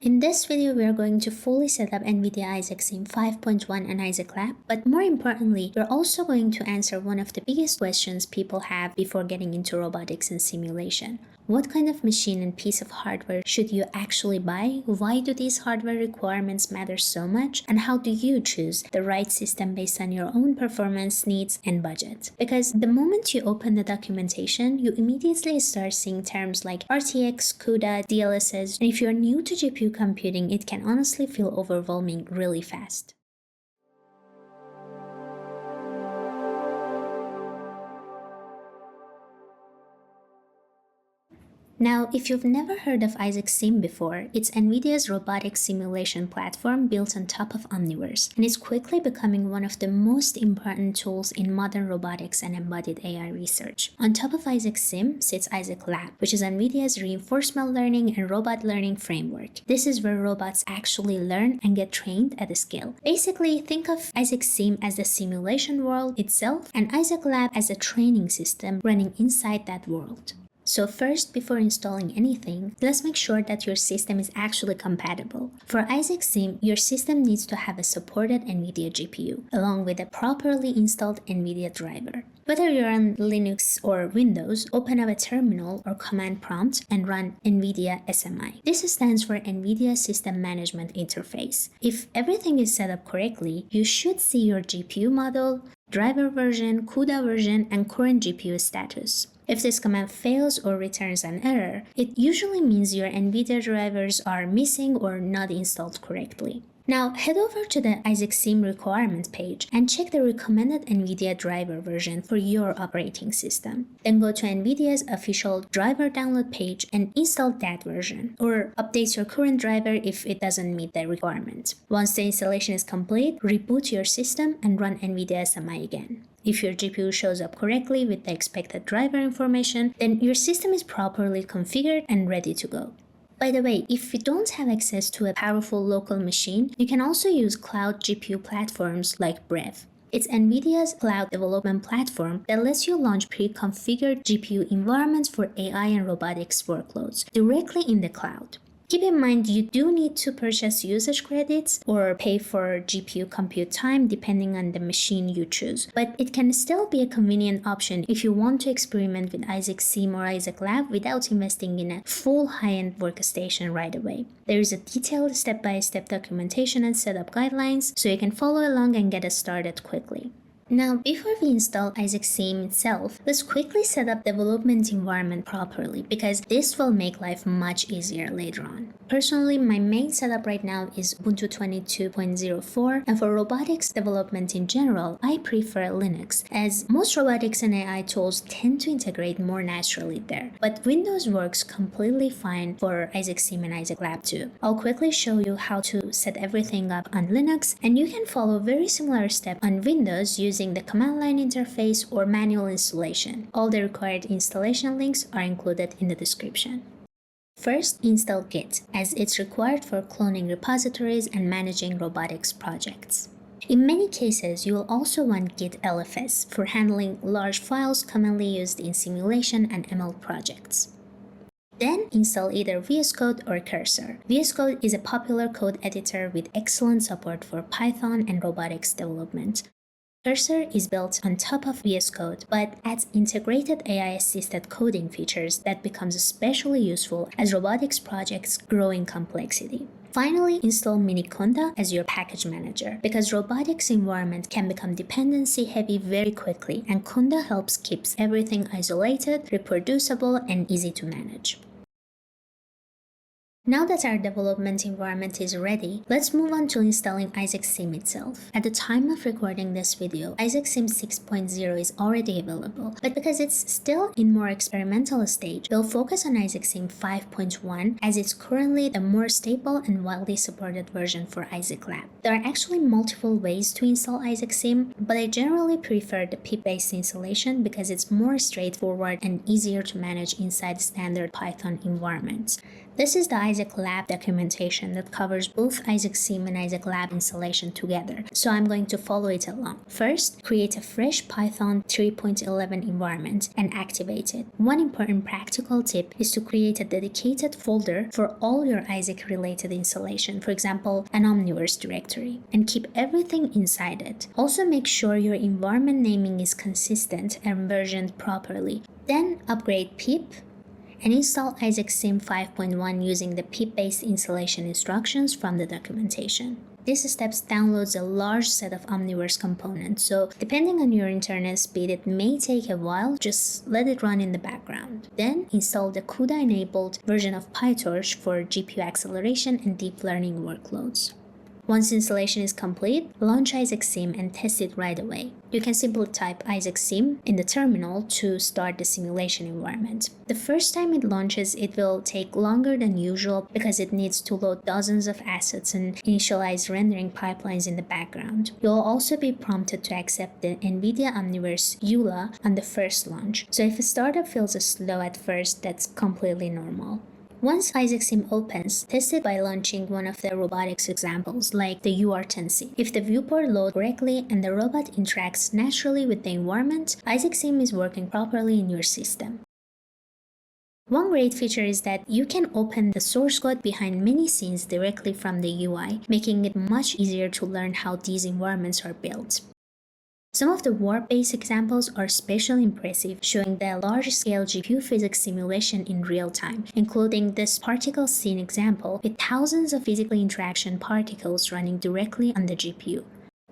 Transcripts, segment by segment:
In this video, we are going to fully set up NVIDIA Isaac Sim 5.1 and Isaac Lab, but more importantly, we're also going to answer one of the biggest questions people have before getting into robotics and simulation. What kind of machine and piece of hardware should you actually buy? Why do these hardware requirements matter so much? And how do you choose the right system based on your own performance needs and budget? Because the moment you open the documentation, you immediately start seeing terms like RTX, CUDA, DLSS, and if you're new to GPU computing, it can honestly feel overwhelming really fast. Now, if you've never heard of Isaac Sim before, it's NVIDIA's robotics simulation platform built on top of Omniverse, and it's quickly becoming one of the most important tools in modern robotics and embodied AI research. On top of Isaac Sim sits Isaac Lab, which is NVIDIA's reinforcement learning and robot learning framework. This is where robots actually learn and get trained at a scale. Basically, think of Isaac Sim as the simulation world itself, and Isaac Lab as a training system running inside that world. So first, before installing anything, let's make sure that your system is actually compatible. For Isaac Sim, your system needs to have a supported NVIDIA GPU, along with a properly installed NVIDIA driver. Whether you're on Linux or Windows, open up a terminal or command prompt and run NVIDIA SMI. This stands for NVIDIA System Management Interface. If everything is set up correctly, you should see your GPU model, driver version, CUDA version, and current GPU status. If this command fails or returns an error, it usually means your NVIDIA drivers are missing or not installed correctly. Now, head over to the Isaac Sim requirements page and check the recommended NVIDIA driver version for your operating system. Then go to NVIDIA's official driver download page and install that version, or update your current driver if it doesn't meet the requirements. Once the installation is complete, reboot your system and run NVIDIA SMI again. If your GPU shows up correctly with the expected driver information, then your system is properly configured and ready to go. By the way, if you don't have access to a powerful local machine, you can also use cloud GPU platforms like Brev. It's NVIDIA's cloud development platform that lets you launch pre-configured GPU environments for AI and robotics workloads directly in the cloud. Keep in mind, you do need to purchase usage credits or pay for GPU compute time depending on the machine you choose, but it can still be a convenient option if you want to experiment with Isaac Sim or Isaac Lab without investing in a full high-end workstation right away. There is a detailed step-by-step documentation and setup guidelines, so you can follow along and get us started quickly. Now, before we install Isaac Sim itself, let's quickly set up development environment properly because this will make life much easier later on. Personally, my main setup right now is Ubuntu 22.04, and for robotics development in general, I prefer Linux, as most robotics and AI tools tend to integrate more naturally there. But Windows works completely fine for Isaac Sim and Isaac Lab too. I'll quickly show you how to set everything up on Linux, and you can follow very similar steps on Windows using the command line interface or manual installation. All the required installation links are included in the description. First, install Git, as it's required for cloning repositories and managing robotics projects. In many cases, you will also want Git LFS for handling large files commonly used in simulation and ML projects. Then install either VS Code or Cursor. VS Code is a popular code editor with excellent support for Python and robotics development. Cursor is built on top of VS Code, but adds integrated AI-assisted coding features that becomes especially useful as robotics projects grow in complexity. Finally, install Miniconda as your package manager, because robotics environment can become dependency-heavy very quickly, and Conda helps keep everything isolated, reproducible, and easy to manage. Now that our development environment is ready, let's move on to installing Isaac Sim itself. At the time of recording this video, Isaac Sim 6.0 is already available, but because it's still in more experimental stage, we'll focus on Isaac Sim 5.1 as it's currently the more stable and widely supported version for Isaac Lab. There are actually multiple ways to install Isaac Sim, but I generally prefer the pip-based installation because it's more straightforward and easier to manage inside standard Python environments. This is the Isaac Lab documentation that covers both Isaac Sim and Isaac Lab installation together, so I'm going to follow it along. First, create a fresh Python 3.11 environment and activate it. One important practical tip is to create a dedicated folder for all your Isaac related installation, for example, an Omniverse directory, and keep everything inside it. Also make sure your environment naming is consistent and versioned properly. Then upgrade pip and install Isaac Sim 5.1 using the pip-based installation instructions from the documentation. This step downloads a large set of Omniverse components, so depending on your internet speed, it may take a while. Just let it run in the background. Then install the CUDA-enabled version of PyTorch for GPU acceleration and deep learning workloads. Once installation is complete, launch Isaac Sim and test it right away. You can simply type Isaac Sim in the terminal to start the simulation environment. The first time it launches, it will take longer than usual because it needs to load dozens of assets and initialize rendering pipelines in the background. You'll also be prompted to accept the NVIDIA Omniverse EULA on the first launch, so if a startup feels slow at first, that's completely normal. Once Isaac Sim opens, test it by launching one of the robotics examples, like the UR10C. If the viewport loads correctly and the robot interacts naturally with the environment, Isaac Sim is working properly in your system. One great feature is that you can open the source code behind many scenes directly from the UI, making it much easier to learn how these environments are built. Some of the warp-based examples are especially impressive, showing the large-scale GPU physics simulation in real time, including this particle scene example with thousands of physical interaction particles running directly on the GPU.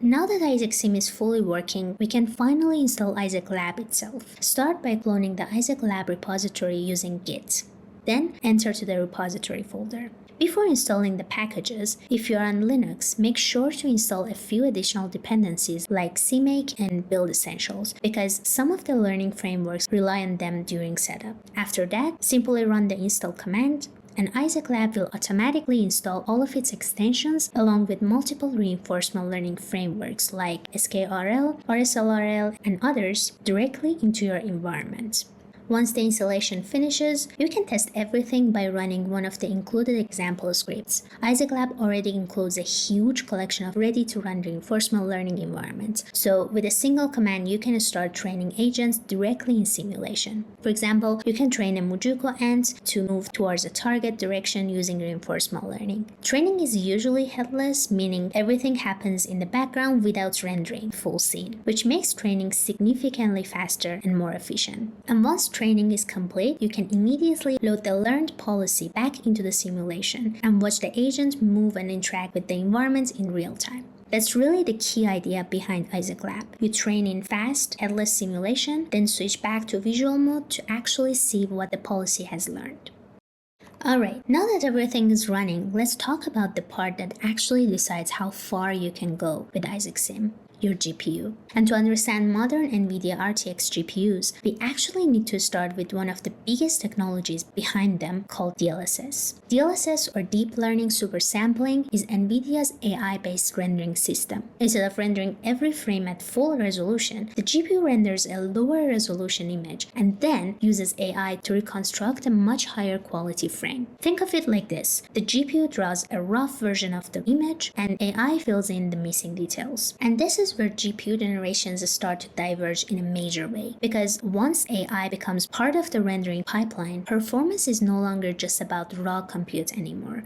Now that Isaac Sim is fully working, we can finally install Isaac Lab itself. Start by cloning the Isaac Lab repository using Git. Then enter to the repository folder. Before installing the packages, if you're on Linux, make sure to install a few additional dependencies like CMake and Build Essentials, because some of the learning frameworks rely on them during setup. After that, simply run the install command, and Isaac Lab will automatically install all of its extensions along with multiple reinforcement learning frameworks like SKRL, RSLRL, and others directly into your environment. Once the installation finishes, you can test everything by running one of the included example scripts. Isaac Lab already includes a huge collection of ready-to-run reinforcement learning environments, so with a single command you can start training agents directly in simulation. For example, you can train a Mujuko ant to move towards a target direction using reinforcement learning. Training is usually headless, meaning everything happens in the background without rendering full scene, which makes training significantly faster and more efficient. And once training is complete, you can immediately load the learned policy back into the simulation and watch the agent move and interact with the environment in real time. That's really the key idea behind Isaac Lab. You train in fast, headless simulation, then switch back to visual mode to actually see what the policy has learned. Alright, now that everything is running, let's talk about the part that actually decides how far you can go with Isaac Sim. Your GPU. And to understand modern NVIDIA RTX GPUs, we actually need to start with one of the biggest technologies behind them called DLSS. DLSS, or Deep Learning Super Sampling, is NVIDIA's AI-based rendering system. Instead of rendering every frame at full resolution, the GPU renders a lower resolution image and then uses AI to reconstruct a much higher quality frame. Think of it like this: the GPU draws a rough version of the image and AI fills in the missing details. And this is where GPU generations start to diverge in a major way, because once AI becomes part of the rendering pipeline, performance is no longer just about raw compute anymore.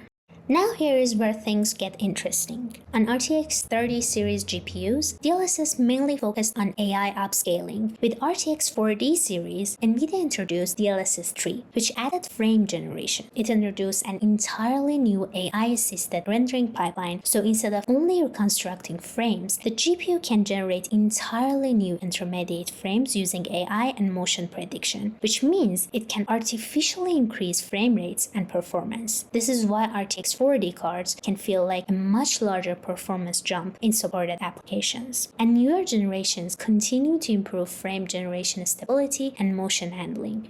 Now here is where things get interesting. On RTX 30 series GPUs, DLSS mainly focused on AI upscaling. With RTX 40 series, NVIDIA introduced DLSS 3, which added frame generation. It introduced an entirely new AI-assisted rendering pipeline, so instead of only reconstructing frames, the GPU can generate entirely new intermediate frames using AI and motion prediction, which means it can artificially increase frame rates and performance. This is why RTX 40 cards can feel like a much larger performance jump in supported applications. And newer generations continue to improve frame generation stability and motion handling.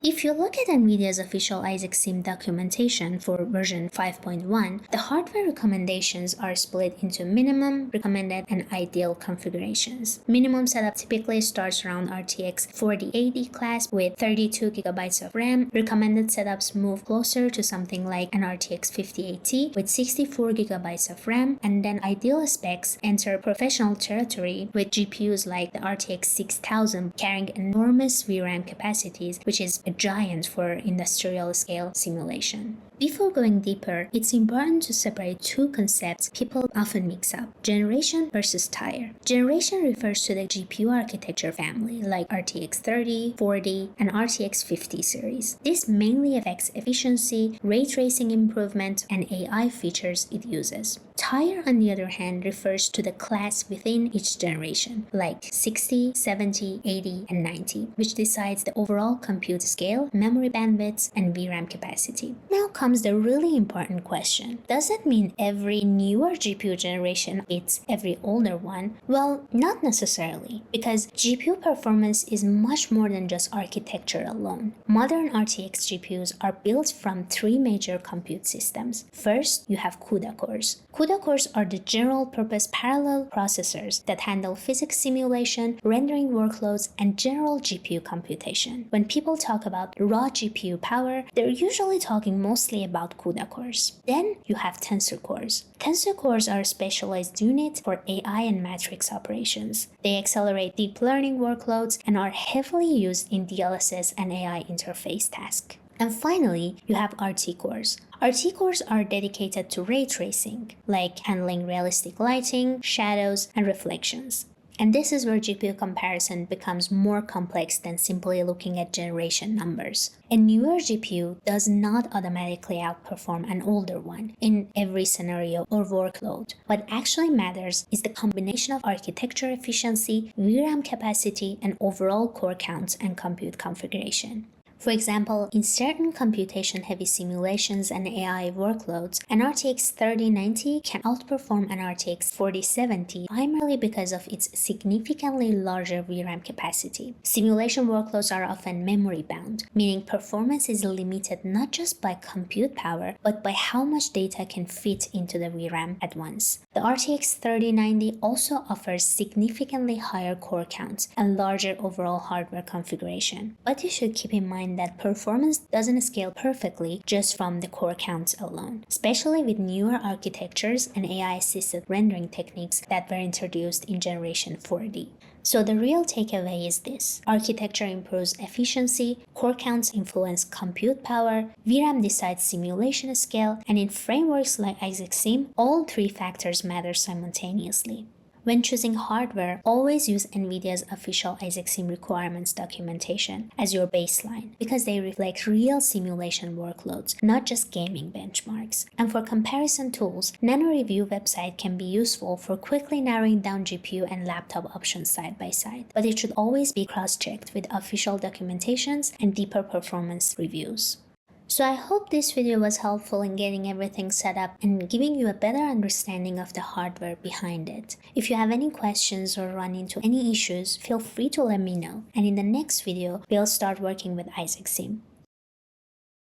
If you look at NVIDIA's official Isaac Sim documentation for version 5.1, the hardware recommendations are split into minimum, recommended, and ideal configurations. Minimum setup typically starts around RTX 4080 class with 32GB of RAM. Recommended setups move closer to something like an RTX 5080 with 64GB of RAM, and then ideal specs enter professional territory with GPUs like the RTX 6000 carrying enormous VRAM capacities, which is a giant for industrial scale simulation. Before going deeper, it's important to separate two concepts people often mix up: generation versus tier. Generation refers to the GPU architecture family like RTX 30, 40, and RTX 50 series. This mainly affects efficiency, ray tracing improvement, and AI features it uses. Tier, on the other hand, refers to the class within each generation, like 60, 70, 80, and 90, which decides the overall compute scale, memory bandwidth, and VRAM capacity. Now comes the really important question. Does it mean every newer GPU generation beats every older one? Well, not necessarily, because GPU performance is much more than just architecture alone. Modern RTX GPUs are built from three major compute systems. First, you have CUDA cores. CUDA cores are the general-purpose parallel processors that handle physics simulation, rendering workloads, and general GPU computation. When people talk about raw GPU power, they're usually talking mostly about CUDA cores. Then you have tensor cores. Tensor cores are a specialized unit for AI and matrix operations. They accelerate deep learning workloads and are heavily used in DLSS and AI interface tasks. And finally, you have RT cores. RT cores are dedicated to ray tracing, like handling realistic lighting, shadows, and reflections. And this is where GPU comparison becomes more complex than simply looking at generation numbers. A newer GPU does not automatically outperform an older one in every scenario or workload. What actually matters is the combination of architecture efficiency, VRAM capacity, and overall core counts and compute configuration. For example, in certain computation-heavy simulations and AI workloads, an RTX 3090 can outperform an RTX 4070 primarily because of its significantly larger VRAM capacity. Simulation workloads are often memory-bound, meaning performance is limited not just by compute power, but by how much data can fit into the VRAM at once. The RTX 3090 also offers significantly higher core counts and larger overall hardware configuration. But you should keep in mind that performance doesn't scale perfectly just from the core counts alone, especially with newer architectures and AI-assisted rendering techniques that were introduced in Generation 4D. So the real takeaway is this: architecture improves efficiency, core counts influence compute power, VRAM decides simulation scale, and in frameworks like Isaac Sim, all three factors matter simultaneously. When choosing hardware, always use NVIDIA's official Isaac Sim requirements documentation as your baseline, because they reflect real simulation workloads, not just gaming benchmarks. And for comparison tools, NanoReview website can be useful for quickly narrowing down GPU and laptop options side by side, but it should always be cross-checked with official documentations and deeper performance reviews. So I hope this video was helpful in getting everything set up and giving you a better understanding of the hardware behind it. If you have any questions or run into any issues, feel free to let me know. And in the next video, we'll start working with Isaac Sim.